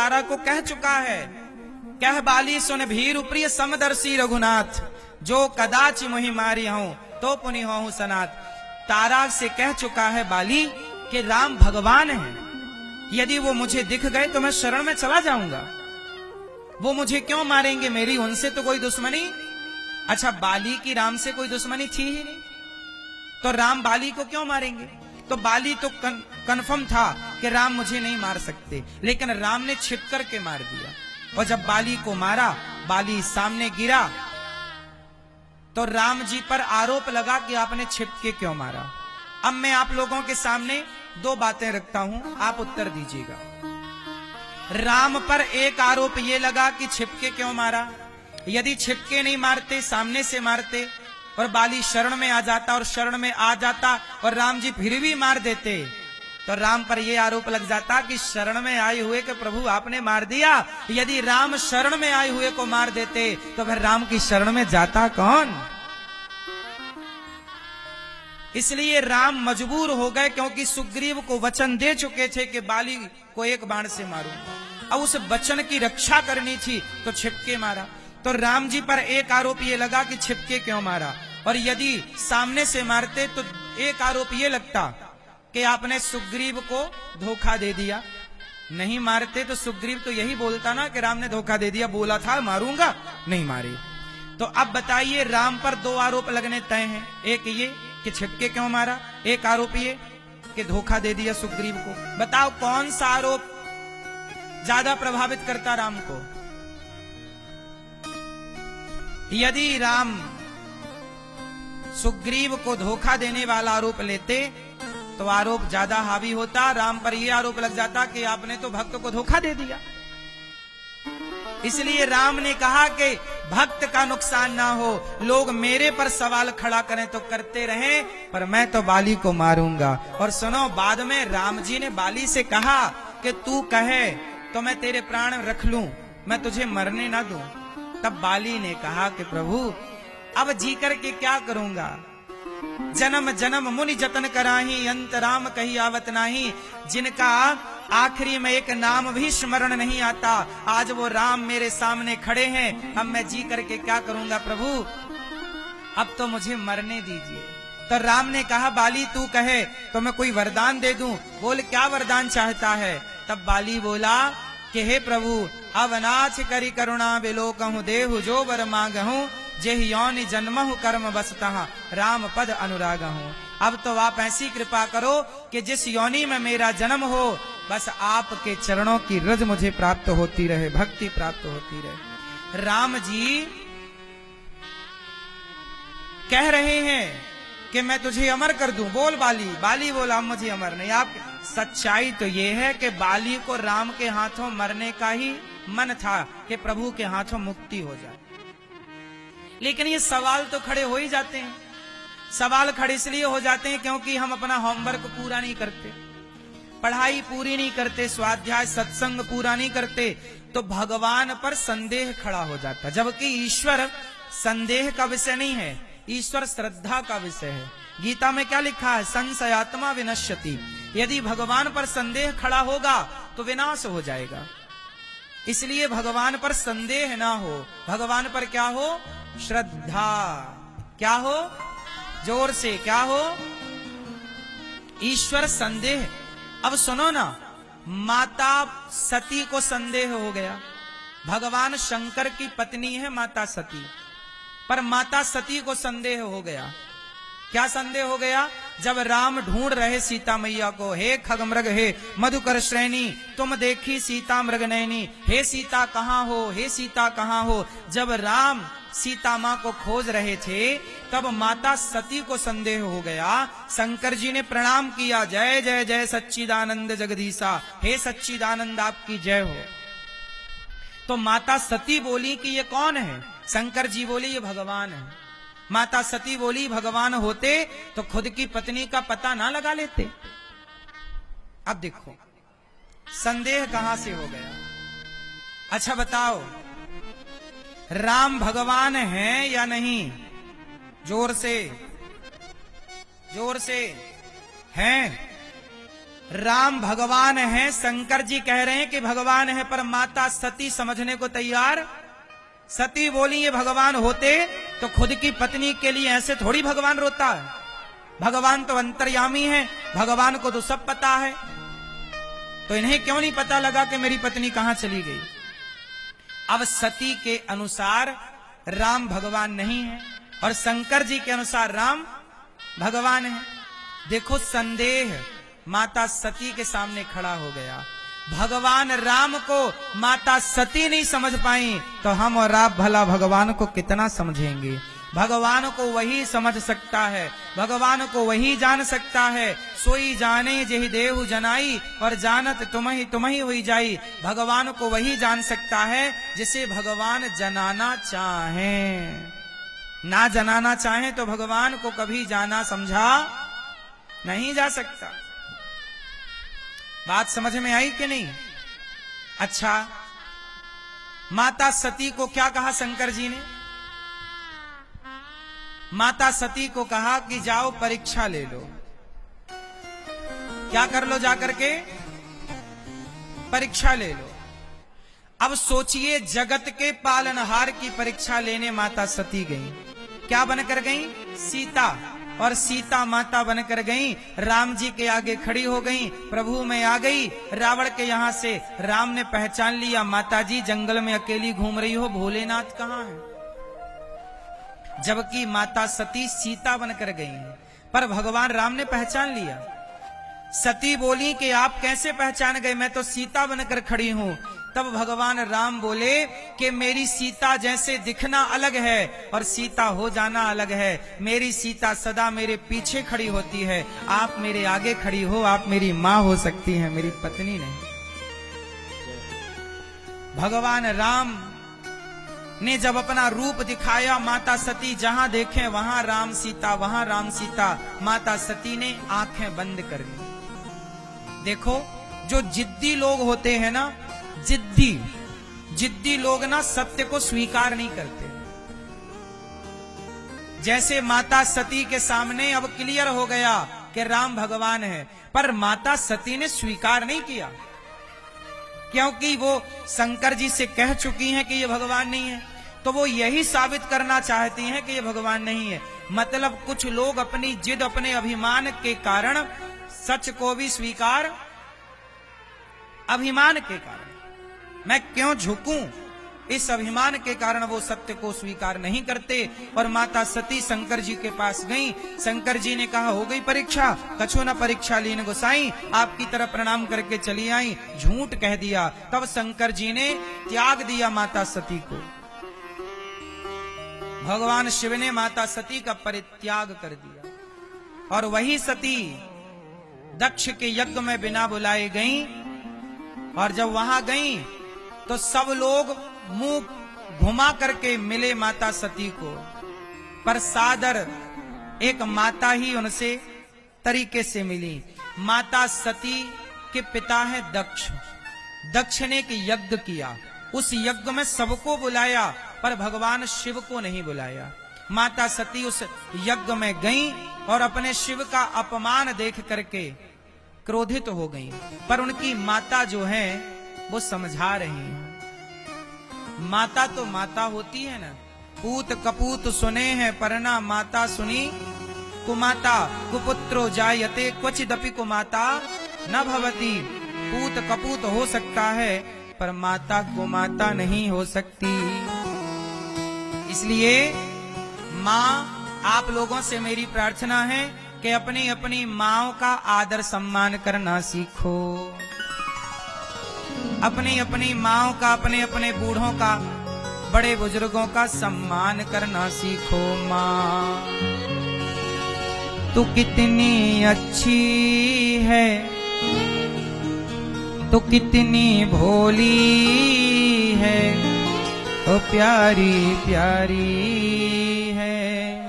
तारा को कह चुका है, कह बाली सुन भीरु प्रिय समदर्शी रघुनाथ, जो कदाच मुहि मारी हूं तो पुनि हूं सनाथ। तारा से कह चुका है बाली कि राम भगवान है, यदि वो मुझे दिख गए तो मैं शरण में चला जाऊंगा, वो मुझे क्यों मारेंगे, मेरी उनसे तो कोई दुश्मनी। अच्छा, बाली की राम से कोई दुश्मनी थी ही नहीं, तो राम बाली को क्यों मारेंगे। तो बाली तो कन्फर्म था कि राम मुझे नहीं मार सकते, लेकिन राम ने छिप करके मार दिया। और जब बाली को मारा, बाली सामने गिरा, तो राम जी पर आरोप लगा कि आपने छिप के क्यों मारा। अब मैं आप लोगों के सामने दो बातें रखता हूं, आप उत्तर दीजिएगा। राम पर एक आरोप यह लगा कि छिपके क्यों मारा। यदि छिपके नहीं मारते, सामने से मारते और बाली शरण में आ जाता, और शरण में आ जाता और राम जी फिर भी मार देते, तो राम पर यह आरोप लग जाता कि शरण में आए हुए के प्रभु आपने मार दिया। यदि राम शरण में आए हुए को मार देते तो फिर राम की शरण में जाता कौन। इसलिए राम मजबूर हो गए, क्योंकि सुग्रीव को वचन दे चुके थे कि बाली को एक बाण से मारूंगा। अब उस वचन की रक्षा करनी थी तो छिपके मारा। तो राम जी पर एक आरोप ये लगा कि छिपके क्यों मारा, और यदि सामने से मारते तो एक आरोप ये लगता कि आपने सुग्रीव को धोखा दे दिया। नहीं मारते तो सुग्रीव तो यही बोलता ना कि राम ने धोखा दे दिया, बोला था मारूंगा, नहीं मारे। तो अब बताइए, राम पर दो आरोप लगने तय हैं, एक ये कि छिपके क्यों मारा, एक आरोप ये कि धोखा दे दिया सुग्रीव को। बताओ कौन सा आरोप ज्यादा प्रभावित करता राम को। यदि राम सुग्रीव को धोखा देने वाला आरोप लेते तो आरोप ज्यादा हावी होता, राम पर यह आरोप लग जाता कि आपने तो भक्त को धोखा दे दिया। इसलिए राम ने कहा कि भक्त का नुकसान ना हो, लोग मेरे पर सवाल खड़ा करें तो करते रहें, पर मैं तो बाली को मारूंगा। और सुनो, बाद में राम जी ने बाली से कहा कि तू कहे तो मैं तेरे प्राण रख लूं, मैं तुझे मरने ना दूं। तब बाली ने कहा कि प्रभु अब जी करके क्या करूंगा, जन्म जन्म मुनि जतन कराही, अंत राम कही आवत नाही। जिनका आखिरी में एक नाम भी स्मरण नहीं आता, आज वो राम मेरे सामने खड़े हैं, अब मैं जी करके क्या करूंगा प्रभु, अब तो मुझे मरने दीजिए। तो राम ने कहा बाली तू कहे तो मैं कोई वरदान दे दूं, बोल क्या वरदान चाहता है। तब बाली बोला कि हे प्रभु अवनाथ करी करुणा विलोकहु, देहु जो वर मांगहु, जेहि योनि जन्महु कर्म बसतः, राम पद अनुरागहु। अब तो आप ऐसी कृपा करो कि जिस योनि में मेरा जन्म हो, बस आपके चरणों की रज मुझे प्राप्त होती रहे, भक्ति प्राप्त होती रहे। राम जी कह रहे हैं कि मैं तुझे अमर कर दूं, बोल बाली। बाली बोला मुझे अमर नहीं। आप सच्चाई तो ये है कि बाली को राम के हाथों मरने का ही मन था कि प्रभु के हाथों मुक्ति हो जाए, लेकिन ये सवाल तो खड़े हो ही जाते हैं। सवाल खड़े इसलिए हो जाते हैं क्योंकि हम अपना होमवर्क पूरा नहीं करते, पढ़ाई पूरी नहीं करते, स्वाध्याय सत्संग पूरा नहीं करते, तो भगवान पर संदेह खड़ा हो जाता। जबकि ईश्वर संदेह का विषय नहीं है, ईश्वर श्रद्धा का विषय है। गीता में क्या लिखा है, संशयात्मा विनश्यति। यदि भगवान पर संदेह खड़ा होगा तो विनाश हो जाएगा। इसलिए भगवान पर संदेह ना हो, भगवान पर क्या हो, श्रद्धा। क्या हो, जोर से क्या हो, ईश्वर संदेह। अब सुनो ना, माता सती को संदेह हो गया। भगवान शंकर की पत्नी है माता सती, पर माता सती को संदेह हो गया। क्या संदेह हो गया, जब राम ढूंढ रहे सीता मैया को, हे खगमृग हे मधुकर श्रेणी, तुम देखी सीता मृग नैनी, हे सीता कहाँ हो, हे सीता कहाँ हो। जब राम सीता माँ को खोज रहे थे तब माता सती को संदेह हो गया। शंकर जी ने प्रणाम किया, जय जय जय सच्चिदानंद जगदीशा, हे सच्चिदानंद आपकी जय हो। तो माता सती बोली कि ये कौन है। शंकर जी बोले ये भगवान है। माता सती बोली भगवान होते तो खुद की पत्नी का पता ना लगा लेते। अब देखो संदेह कहां से हो गया। अच्छा बताओ, राम भगवान हैं या नहीं, जोर से, जोर से हैं। राम भगवान हैं, शंकर जी कह रहे हैं कि भगवान है, पर माता सती समझने को तैयार। सती बोली ये भगवान होते तो खुद की पत्नी के लिए ऐसे थोड़ी भगवान रोता है। भगवान तो अंतर्यामी है, भगवान को तो सब पता है, तो इन्हें क्यों नहीं पता लगा कि मेरी पत्नी कहां चली गई। अब सती के अनुसार राम भगवान नहीं है और शंकर जी के अनुसार राम भगवान है। देखो संदेह माता सती के सामने खड़ा हो गया। भगवान राम को माता सती नहीं समझ पाई तो हम और आप भला भगवान को कितना समझेंगे। भगवान को वही समझ सकता है, भगवान को वही जान सकता है। सोई जाने जेहि देहु जनाई और जानत तुम्हि हुई जाई। भगवान को वही जान सकता है जिसे भगवान जनाना चाहे। ना जनाना चाहे तो भगवान को कभी जाना समझा नहीं जा सकता। बात समझ में आई कि नहीं? अच्छा, माता सती को क्या कहा शंकर जी ने? माता सती को कहा कि जाओ परीक्षा ले लो। क्या कर लो? जाकर के परीक्षा ले लो। अब सोचिए, जगत के पालनहार की परीक्षा लेने माता सती गई। क्या बनकर गई? सीता। और सीता माता बनकर गई, राम जी के आगे खड़ी हो गई, प्रभु में आ गई। रावण के यहां से राम ने पहचान लिया, माता जी जंगल में अकेली घूम रही हो, भोलेनाथ कहां है? जबकि माता सती सीता बनकर गई हैं, पर भगवान राम ने पहचान लिया। सती बोली कि आप कैसे पहचान गए, मैं तो सीता बनकर खड़ी हूं। तब भगवान राम बोले कि मेरी सीता जैसे दिखना अलग है और सीता हो जाना अलग है। मेरी सीता सदा मेरे पीछे खड़ी होती है, आप मेरे आगे खड़ी हो, आप मेरी मां हो सकती हैं, मेरी पत्नी नहीं। भगवान राम ने जब अपना रूप दिखाया, माता सती जहां देखें वहां राम सीता, वहां राम सीता। माता सती ने आंखें बंद कर ली। देखो, जो जिद्दी लोग होते हैं ना, जिद्दी लोग ना सत्य को स्वीकार नहीं करते। जैसे माता सती के सामने अब क्लियर हो गया कि राम भगवान है, पर माता सती ने स्वीकार नहीं किया, क्योंकि वो शंकर जी से कह चुकी हैं कि ये भगवान नहीं है, तो वो यही साबित करना चाहती हैं कि ये भगवान नहीं है। मतलब कुछ लोग अपनी जिद, अपने अभिमान के कारण सच को भी स्वीकार, अभिमान के कारण, मैं क्यों झुकूं, इस अभिमान के कारण वो सत्य को स्वीकार नहीं करते। और माता सती शंकर जी के पास गई। शंकर जी ने कहा, हो गई परीक्षा? कछो न परीक्षा लीन गोसाई, आपकी तरफ प्रणाम करके चली आई। झूठ कह दिया। तब शंकर जी ने त्याग दिया माता सती को। भगवान शिव ने माता सती का परित्याग कर दिया और वही सती दक्ष के यज्ञ में बिना बुलाए गई। और जब वहां गई तो सब लोग मुंह घुमा करके मिले माता सती को, पर सादर एक माता ही उनसे तरीके से मिली। माता सती के पिता है दक्ष। दक्ष ने एक यज्ञ किया, उस यज्ञ में सबको बुलाया, पर भगवान शिव को नहीं बुलाया। माता सती उस यज्ञ में गई और अपने शिव का अपमान देख करके क्रोधित हो गई, पर उनकी माता जो है वो समझा रही है। माता तो माता होती है ना। पूत कपूत सुने हैं परना माता सुनी कुमाता, कुपुत्रो जायते क्वचिदपि कुमाता न भवती। पूत कपूत हो सकता है पर माता कुमाता नहीं हो सकती। इसलिए माँ, आप लोगों से मेरी प्रार्थना है कि अपनी अपनी माँओं का आदर सम्मान करना सीखो। अपनी अपनी माँओं का, अपने अपने बूढ़ों का, बड़े बुजुर्गों का सम्मान करना सीखो। माँ तू कितनी अच्छी है, तू कितनी भोली है, ओ प्यारी प्यारी है।